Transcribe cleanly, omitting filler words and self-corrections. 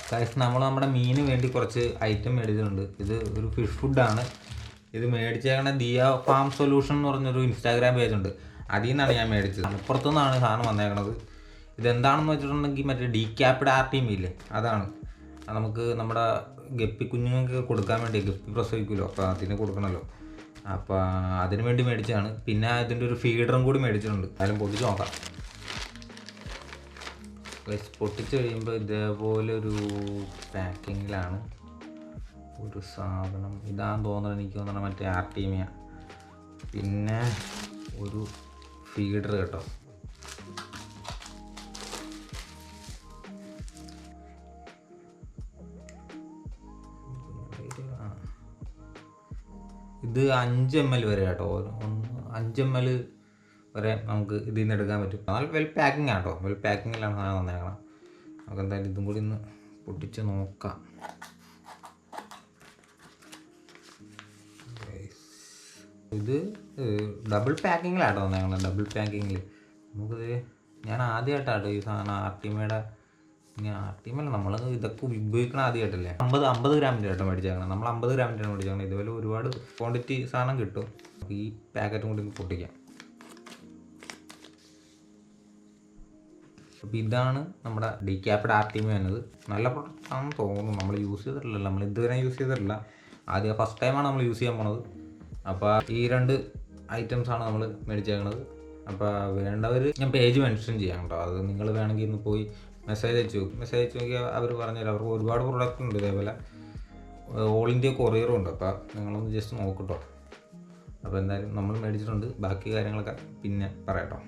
Guys നമ്മൾ നമ്മുടെ മീന് വേണ്ടി കുറച്ച് ഐറ്റം മേടിച്ചിട്ടുണ്ട്. ഇത് ഒരു ഫിഷ് ഫുഡാണ്. ഇത് മേടിച്ചേക്കണ ദിയ ഫാം സൊല്യൂഷൻ എന്ന് പറഞ്ഞൊരു ഇൻസ്റ്റാഗ്രാം പേജുണ്ട്. അതിൽ നിന്നാണ് ഞാൻ മേടിച്ചത്. മലപ്പുറത്തു നിന്നാണ് സാധനം വന്നേക്കണത്. ഇതെന്താണെന്ന് വെച്ചിട്ടുണ്ടെങ്കിൽ മറ്റേ ഡീക്യാപ്ഡ് ആർട്ടിമി ഇല്ലേ, അതാണ്. നമുക്ക് നമ്മുടെ ഗപ്പി കുഞ്ഞുങ്ങൾക്ക് കൊടുക്കാൻ വേണ്ടി, ഗപ്പി പ്രസവിക്കുമല്ലോ, അപ്പോൾ അതിന് കൊടുക്കണമല്ലോ. അപ്പോൾ അതിന് വേണ്ടി മേടിച്ചതാണ്. പിന്നെ ഇതിൻ്റെ ഒരു ഫീഡറും കൂടി മേടിച്ചിട്ടുണ്ട്. അതിലും പൊട്ടിച്ച് നോക്കാം. പൊട്ടിച്ച് കഴിയുമ്പോൾ ഇതേപോലെ ഒരു പാക്കിങ്ങിലാണ് ഒരു സാധനം. ഇതാണെന്ന് തോന്നുന്നത്, എനിക്ക് തോന്നുന്നത് മറ്റേ ആർട്ടീമിയ. പിന്നെ ഒരു ഫീഡർ കേട്ടോ. ഇത് 5 ml വരെ കേട്ടോ. 5 ml വരെ നമുക്ക് ഇതിൽ നിന്ന് എടുക്കാൻ പറ്റും. എന്നാൽ വെൽ പാക്കിംഗ് ആട്ടോ, വെൽ പാക്കിങ്ങിലാണ് സാധനം വന്നേക്കണം. നമുക്ക് എന്തായാലും ഇതും കൂടി ഒന്ന് പൊട്ടിച്ച് നോക്കാം. ഇത് ഡബിൾ പാക്കിങ്ങിലാട്ടോ വന്നേക്കണം, ഡബിൾ പാക്കിങ്ങിൽ. നമുക്കിത് ഞാൻ ആദ്യമായിട്ടാട്ടോ ഈ സാധനം ആർട്ടിമയുടെ. ഇനി ആർട്ടിമല്ല, നമ്മൾ ഇതൊക്കെ ഉപയോഗിക്കണ ആദ്യമായിട്ടല്ലേ. 50 ഗ്രാമിൻ്റെ കേട്ടോ മേടിച്ചേക്കണം. നമ്മൾ 50 ഗ്രാമിൻ്റെ മേടിച്ചേക്കണം. ഇതുപോലെ ഒരുപാട് ക്വാണ്ടിറ്റി സാധനം കിട്ടും. ഈ പാക്കറ്റും കൂടി പൊട്ടിക്കാം. അപ്പോൾ ഇതാണ് നമ്മുടെ ഡീക്യാപ്ഡ് ആർട്ടിമി എന്നത്. നല്ല പ്രൊഡക്റ്റ് ആണെന്ന് തോന്നുന്നു. നമ്മൾ യൂസ് ചെയ്തിട്ടില്ല, നമ്മൾ ഇതുവരെ യൂസ് ചെയ്തിട്ടില്ല. ആദ്യം ഫസ്റ്റ് ടൈമാണ് നമ്മൾ യൂസ് ചെയ്യാൻ പോണത്. അപ്പോൾ ഈ 2 ഐറ്റംസാണ് നമ്മൾ മേടിച്ചേക്കണത്. അപ്പോൾ വേണ്ടവർ ഞാൻ പേജ് മെൻഷൻ ചെയ്യാം കേട്ടോ. അത് നിങ്ങൾ വേണമെങ്കിൽ ഇന്ന് പോയി മെസ്സേജ് അയച്ചു നോക്കിയാൽ അവർ പറഞ്ഞുതരാം. അവർക്ക് ഒരുപാട് പ്രൊഡക്റ്റ് ഉണ്ട് ഇതേപോലെ. ഓൾ ഇന്ത്യ കൊറിയറും ഉണ്ട്. അപ്പോൾ നിങ്ങളൊന്ന് ജസ്റ്റ് നോക്കട്ടോ. അപ്പോൾ എന്തായാലും നമ്മൾ മേടിച്ചിട്ടുണ്ട്. ബാക്കി കാര്യങ്ങളൊക്കെ പിന്നെ പറയാം കേട്ടോ.